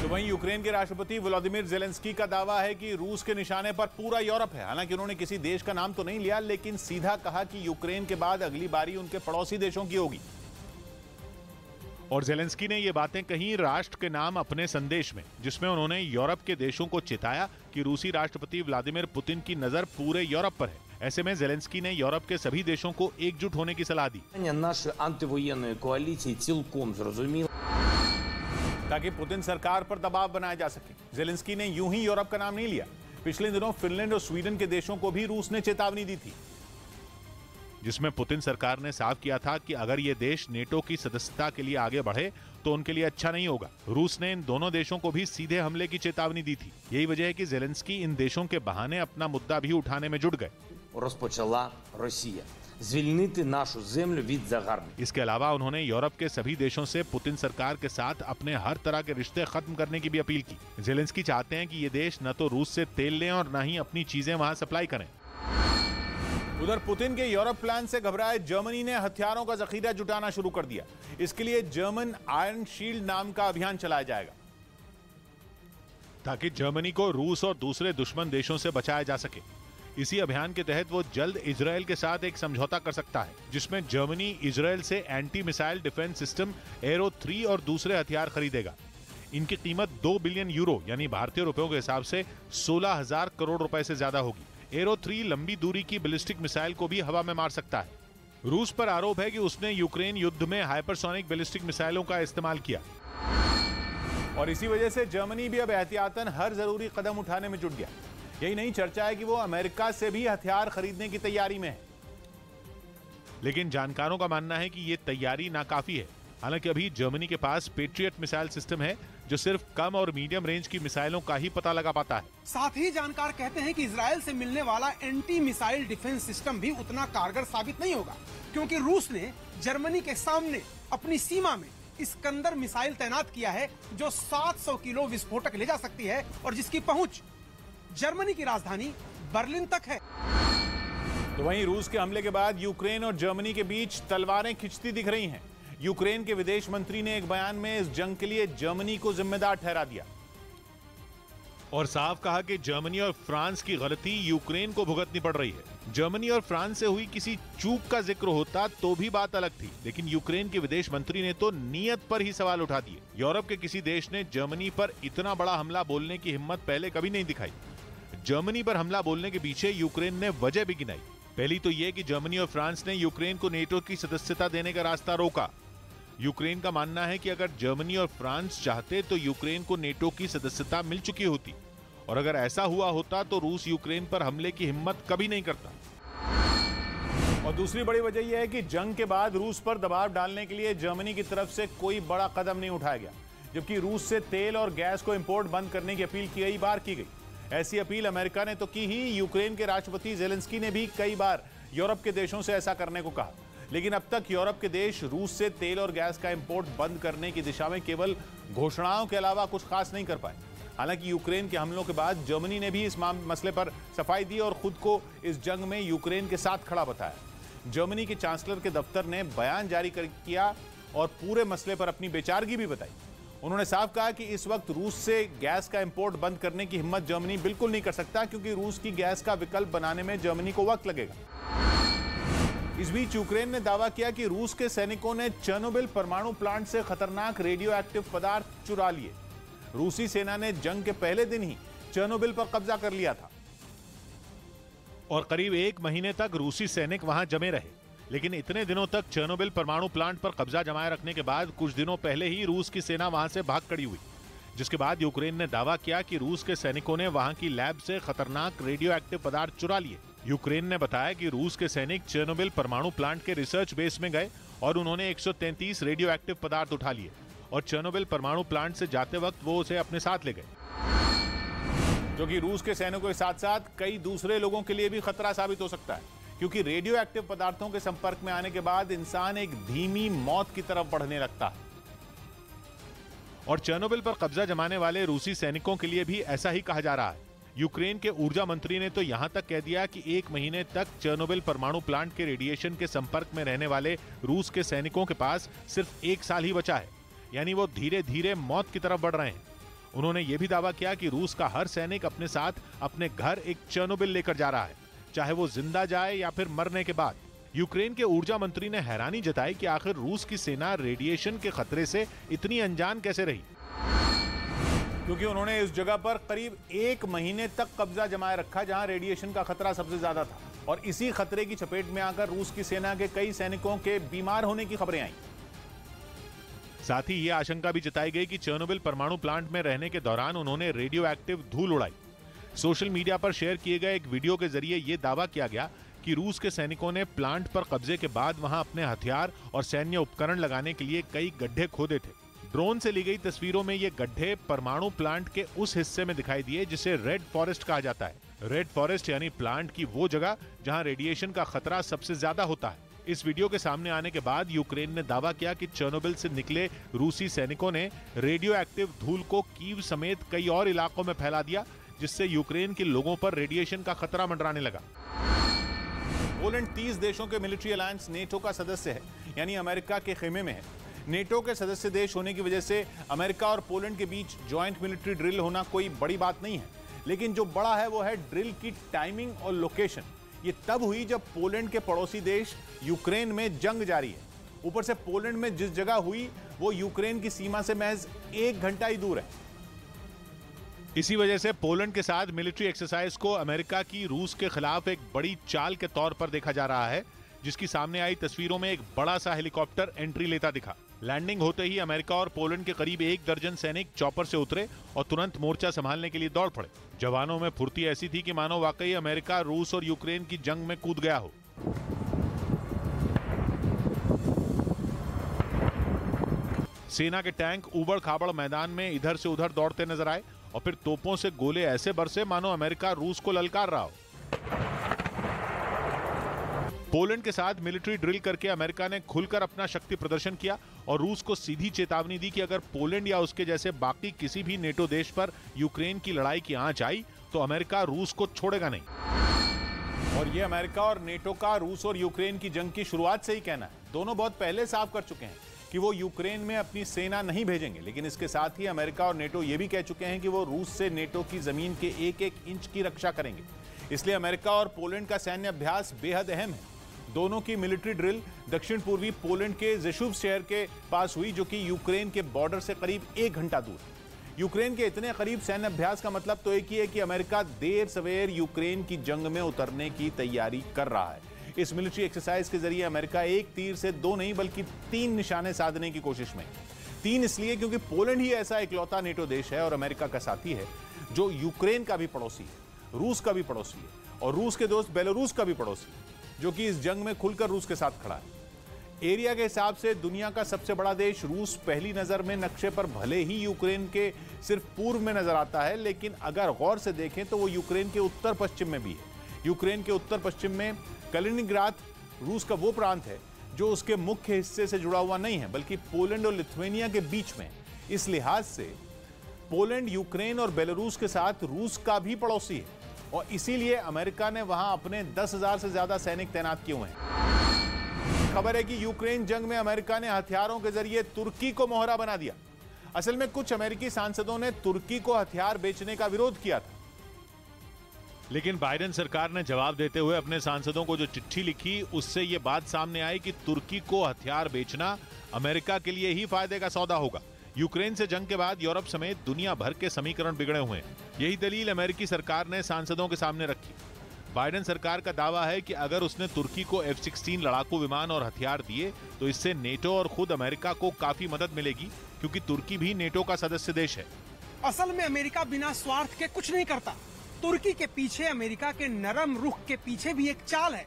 तो वहीं यूक्रेन के राष्ट्रपति व्लादिमीर ज़ेलेंस्की का दावा है कि रूस के निशाने पर पूरा यूरोप है। हालांकि उन्होंने किसी देश का नाम तो नहीं लिया, लेकिन सीधा कहा कि यूक्रेन के बाद अगली बारी उनके पड़ोसी देशों की होगी। और ज़ेलेंस्की ने ये बातें कही राष्ट्र के नाम अपने संदेश में, जिसमें उन्होंने यूरोप के देशों को चिताया कि रूसी राष्ट्रपति व्लादिमीर पुतिन की नजर पूरे यूरोप पर है। ऐसे में ज़ेलेंस्की ने यूरोप के सभी देशों को एकजुट होने की सलाह दी ताकि पुतिन सरकार पर दबाव बनाया जा सके। ज़ेलेंस्की ने यूं ही यूरोप का नाम नहीं लिया। पिछले दिनों फिनलैंड और स्वीडन के देशों को भी रूस ने चेतावनी दी थी, जिसमें पुतिन सरकार ने साफ किया था कि अगर ये देश नेटो की सदस्यता के लिए आगे बढ़े तो उनके लिए अच्छा नहीं होगा। रूस ने इन दोनों देशों को भी सीधे हमले की चेतावनी दी थी। यही वजह है कि ज़ेलेंस्की इन देशों के बहाने अपना मुद्दा भी उठाने में जुट गए। इसके अलावा उन्होंने यूरोप के सभी देशों से पुतिन सरकार के साथ अपने हर तरह के रिश्ते खत्म करने की भी अपील की। ज़ेलेंस्की चाहते हैं कि ये देश न तो रूस से तेल लें और न ही अपनी चीजें वहां सप्लाई करें। उधर पुतिन के यूरोप प्लान से घबराए जर्मनी ने हथियारों का जखीरा जुटाना शुरू कर दिया। इसके लिए जर्मन आयरन शील्ड नाम का अभियान चलाया जाएगा, ताकि जर्मनी को रूस और दूसरे दुश्मन देशों से बचाया जा सके। इसी अभियान के तहत वो जल्द इजरायल के साथ एक समझौता कर सकता है, जिसमें जर्मनी इजरायल से anti missile defence system arrow 3 और दूसरे हथियार खरीदेगा। इनकी कीमत 2 बिलियन यूरो यानी भारतीय रुपयों के हिसाब से 16,000 करोड़ रुपए से ज्यादा होगी। एरो 3 लंबी दूरी की बैलिस्टिक मिसाइल को भी हवा में मार सकता है। रूस पर आरोप है कि उसने यूक्रेन युद्ध में हाइपरसोनिक बैलिस्टिक मिसाइलों का इस्तेमाल किया, और इसी वजह से जर्मनी भी अब एहतियातन हर जरूरी कदम उठाने में जुट गया। यही नहीं, चर्चा है कि वो अमेरिका से भी हथियार खरीदने की तैयारी में है। लेकिन जानकारों का मानना है कि ये तैयारी नाकाफी है। हालांकि अभी जर्मनी के पास पेट्रियट मिसाइल सिस्टम है, जो सिर्फ कम और मीडियम रेंज की मिसाइलों का ही पता लगा पाता है। साथ ही जानकार कहते हैं कि इजरायल से मिलने वाला एंटी मिसाइल डिफेंस सिस्टम भी उतना कारगर साबित नहीं होगा, क्योंकि रूस ने जर्मनी के सामने अपनी सीमा में इस्कंदर मिसाइल तैनात किया है, जो 700 किलो विस्फोटक ले जा सकती है और जिसकी पहुंच जर्मनी की राजधानी बर्लिन तक है। तो वहीं रूस के हमले के बाद यूक्रेन और जर्मनी के बीच तलवारें खिंचती दिख रही हैं। यूक्रेन के विदेश मंत्री ने एक बयान में इस जंग के लिए जर्मनी को जिम्मेदार ठहरा दिया और साफ कहा कि जर्मनी और फ्रांस की गलती यूक्रेन को भुगतनी पड़ रही है। जर्मनी और फ्रांस से हुई किसी चूक का जिक्र होता तो भी बात अलग थी, लेकिन यूक्रेन के विदेश मंत्री ने तो नीयत पर ही सवाल उठा दिए। यूरोप के किसी देश ने जर्मनी पर इतना बड़ा हमला बोलने की हिम्मत पहले कभी नहीं दिखाई। जर्मनी पर हमला बोलने के पीछे यूक्रेन ने वजह भी गिनाई। पहली तो यह कि जर्मनी और फ्रांस ने यूक्रेन को नेटो की सदस्यता देने का रास्ता रोका। यूक्रेन का मानना है कि अगर जर्मनी और फ्रांस चाहते तो यूक्रेन को नेटो की सदस्यता मिल चुकी होती, और अगर ऐसा हुआ होता तो रूस यूक्रेन पर हमले की हिम्मत कभी नहीं करता। और दूसरी बड़ी वजह यह है कि जंग के बाद रूस पर दबाव डालने के लिए जर्मनी की तरफ से कोई बड़ा कदम नहीं उठाया गया, जबकि रूस से तेल और गैस को इंपोर्ट बंद करने की अपील कई बार की गई। ऐसी अपील अमेरिका ने तो की ही, यूक्रेन के राष्ट्रपति ज़ेलेंस्की ने भी कई बार यूरोप के देशों से ऐसा करने को कहा, लेकिन अब तक यूरोप के देश रूस से तेल और गैस का इंपोर्ट बंद करने की दिशा में केवल घोषणाओं के अलावा कुछ खास नहीं कर पाए। हालांकि यूक्रेन के हमलों के बाद जर्मनी ने भी इस मसले पर सफाई दी और खुद को इस जंग में यूक्रेन के साथ खड़ा बताया। जर्मनी के चांसलर के दफ्तर ने बयान जारी किया और पूरे मसले पर अपनी बेचारगी भी बताई। उन्होंने साफ कहा कि इस वक्त रूस से गैस का इंपोर्ट बंद करने की हिम्मत जर्मनी बिल्कुल नहीं कर सकता, क्योंकि रूस की गैस का विकल्प बनाने में जर्मनी को वक्त लगेगा। इस बीच यूक्रेन ने दावा किया कि रूस के सैनिकों ने चेर्नोबिल परमाणु प्लांट से खतरनाक रेडियो एक्टिव पदार्थ चुरा लिए। रूसी सेना ने जंग के पहले दिन ही चेर्नोबिल पर कब्जा कर लिया था और करीब 1 महीने तक रूसी सैनिक वहां जमे रहे। लेकिन इतने दिनों तक चेर्नोबिल परमाणु प्लांट पर कब्जा जमाए रखने के बाद कुछ दिनों पहले ही रूस की सेना वहां से भाग खड़ी हुई, जिसके बाद यूक्रेन ने दावा किया कि रूस के सैनिकों ने वहां की लैब से खतरनाक रेडियो एक्टिव पदार्थ चुरा लिए। यूक्रेन ने बताया कि रूस के सैनिक चेर्नोबिल परमाणु प्लांट के रिसर्च बेस में गए और उन्होंने 133 रेडियो एक्टिव पदार्थ उठा लिए और चेर्नोबिल परमाणु प्लांट से जाते वक्त वो उसे अपने साथ ले गए, जो कि रूस के सैनिकों के साथ साथ कई दूसरे लोगों के लिए भी खतरा साबित हो सकता है, क्योंकि रेडियो एक्टिव पदार्थों के संपर्क में आने के बाद इंसान एक धीमी मौत की तरफ बढ़ने लगता है। और चेर्नोबिल पर कब्जा जमाने वाले रूसी सैनिकों के लिए भी ऐसा ही कहा जा रहा है। यूक्रेन के ऊर्जा मंत्री ने तो यहां तक कह दिया कि 1 महीने तक चेर्नोबिल परमाणु प्लांट के रेडिएशन के संपर्क में रहने वाले रूस के सैनिकों के पास सिर्फ 1 साल ही बचा है, यानी वो धीरे धीरे मौत की तरफ बढ़ रहे हैं। उन्होंने ये भी दावा किया कि रूस का हर सैनिक अपने साथ अपने घर एक चेर्नोबिल लेकर जा रहा है, चाहे वो जिंदा जाए या फिर मरने के बाद। यूक्रेन के ऊर्जा मंत्री ने हैरानी जताई कि आखिर रूस की सेना रेडिएशन के खतरे से इतनी अनजान कैसे रही, क्योंकि उन्होंने इस जगह पर करीब 1 महीने तक कब्जा जमाए रखा जहां रेडिएशन का खतरा सबसे ज्यादा था, और इसी खतरे की चपेट में आकर रूस की सेना के कई सैनिकों के बीमार होने की खबरें आई। साथ ही ये आशंका भी जताई गई कि चेर्नोबिल परमाणु प्लांट में रहने के दौरान उन्होंने रेडियो एक्टिव धूल उड़ाई। सोशल मीडिया पर शेयर किए गए एक वीडियो के जरिए ये दावा किया गया कि रूस के सैनिकों ने प्लांट पर कब्जे के बाद वहां अपने हथियार और सैन्य उपकरण लगाने के लिए कई गड्ढे खोदे थे। ड्रोन से ली गई तस्वीरों में ये गड्ढे परमाणु प्लांट के उस हिस्से में दिखाई दिए जिसे रेड फॉरेस्ट कहा जाता है। रेड फॉरेस्ट यानी प्लांट की वो जगह जहां रेडिएशन का खतरा सबसे ज्यादा होता है। इस वीडियो के सामने आने के बाद यूक्रेन ने दावा किया कि चेर्नोबिल से निकले रूसी सैनिकों ने रेडियो एक्टिव धूल को कीव समेत कई और इलाकों में फैला दिया, जिससे यूक्रेन के लोगों पर रेडिएशन का खतरा मंडराने लगा। पोलैंड 30 देशों के मिलिट्री अलायंस नेटो का सदस्य है, यानी अमेरिका के खेमे में है। नेटो के सदस्य देश होने की वजह से अमेरिका और पोलैंड के बीच ज्वाइंट मिलिट्री ड्रिल होना कोई बड़ी बात नहीं है, लेकिन जो बड़ा है वो है ड्रिल की टाइमिंग और लोकेशन। ये तब हुई जब पोलैंड के पड़ोसी देश यूक्रेन में जंग जारी है। ऊपर से पोलैंड में जिस जगह हुई वो यूक्रेन की सीमा से महज 1 घंटा ही दूर है। इसी वजह से पोलैंड के साथ मिलिट्री एक्सरसाइज को अमेरिका की रूस के खिलाफ एक बड़ी चाल के तौर पर देखा जा रहा है, जिसकी सामने आई तस्वीरों में एक बड़ा सा हेलीकॉप्टर एंट्री लेता दिखा। लैंडिंग होते ही अमेरिका और पोलैंड के करीब 1 दर्जन सैनिक चॉपर से उतरे और तुरंत मोर्चा संभालने के लिए दौड़ पड़े। जवानों में फुर्ती ऐसी थी कि मानो वाकई अमेरिका रूस और यूक्रेन की जंग में कूद गया हो। सेना के टैंक उबड़ खाबड़ मैदान में इधर से उधर दौड़ते नजर आए और फिर तोपों से गोले ऐसे बरसे मानो अमेरिका रूस को ललकार रहा हो। पोलैंड के साथ मिलिट्री ड्रिल करके अमेरिका ने खुलकर अपना शक्ति प्रदर्शन किया और रूस को सीधी चेतावनी दी कि अगर पोलैंड या उसके जैसे बाकी किसी भी नेटो देश पर यूक्रेन की लड़ाई की आंच आई तो अमेरिका रूस को छोड़ेगा नहीं। और ये अमेरिका और नेटो का रूस और यूक्रेन की जंग की शुरुआत से ही कहना है। दोनों बहुत पहले साफ कर चुके हैं कि वो यूक्रेन में अपनी सेना नहीं भेजेंगे, लेकिन इसके साथ ही अमेरिका और नेटो ये भी कह चुके हैं कि वो रूस से नेटो की जमीन के 1-1 इंच की रक्षा करेंगे। इसलिए अमेरिका और पोलैंड का सैन्य अभ्यास बेहद अहम है। दोनों की मिलिट्री ड्रिल दक्षिण पूर्वी पोलैंड के जेशुव शहर के पास हुई, जो कि यूक्रेन के बॉर्डर से करीब 1 घंटा दूर है। यूक्रेन के इतने करीब सैन्य अभ्यास का मतलब तो एक ही है कि अमेरिका देर सवेर यूक्रेन की जंग में उतरने की तैयारी कर रहा है। इस मिलिट्री एक्सरसाइज के जरिए अमेरिका एक तीर से 2 नहीं बल्कि 3 निशाने साधने की कोशिश में। 3 इसलिए क्योंकि पोलैंड ही ऐसा इकलौता नेटो देश है और अमेरिका का साथी है जो यूक्रेन का भी पड़ोसी है, रूस का भी पड़ोसी है और रूस के दोस्त बेलारूस का भी पड़ोसी है, जो कि इस जंग में खुलकर रूस के साथ खड़ा है। एरिया के हिसाब से दुनिया का सबसे बड़ा देश रूस पहली नजर में नक्शे पर भले ही यूक्रेन के सिर्फ पूर्व में नजर आता है, लेकिन अगर गौर से देखें तो वो यूक्रेन के उत्तर पश्चिम में भी है। यूक्रेन के उत्तर पश्चिम में कलिनिंग्राद रूस का वो प्रांत है जो उसके मुख्य हिस्से से जुड़ा हुआ नहीं है, बल्कि पोलैंड और लिथुआनिया के बीच में। इस लिहाज से पोलैंड यूक्रेन और बेलारूस के साथ रूस का भी पड़ोसी है और इसीलिए अमेरिका ने वहां अपने 10,000 से ज्यादा सैनिक तैनात किए हुए हैं। खबर है कि यूक्रेन जंग में अमेरिका ने हथियारों के जरिए तुर्की को मोहरा बना दिया। असल में कुछ अमेरिकी सांसदों ने तुर्की को हथियार बेचने का विरोध किया था, लेकिन बाइडेन सरकार ने जवाब देते हुए अपने सांसदों को जो चिट्ठी लिखी उससे ये बात सामने आई कि तुर्की को हथियार बेचना अमेरिका के लिए ही फायदे का सौदा होगा। यूक्रेन से जंग के बाद यूरोप समेत दुनिया भर के समीकरण बिगड़े हुए हैं। यही दलील अमेरिकी सरकार ने सांसदों के सामने रखी। बाइडेन सरकार का दावा है कि अगर उसने तुर्की को F-16 लड़ाकू विमान और हथियार दिए तो इससे नेटो और खुद अमेरिका को काफी मदद मिलेगी, क्योंकि तुर्की भी नेटो का सदस्य देश है। असल में अमेरिका बिना स्वार्थ के कुछ नहीं करता। तुर्की के पीछे, अमेरिका के नरम रुख के पीछे भी एक चाल है।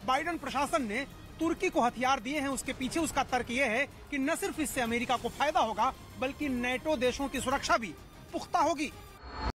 बाइडेन प्रशासन ने तुर्की को हथियार दिए हैं, उसके पीछे उसका तर्क यह है कि न सिर्फ इससे अमेरिका को फायदा होगा बल्कि नेटो देशों की सुरक्षा भी पुख्ता होगी।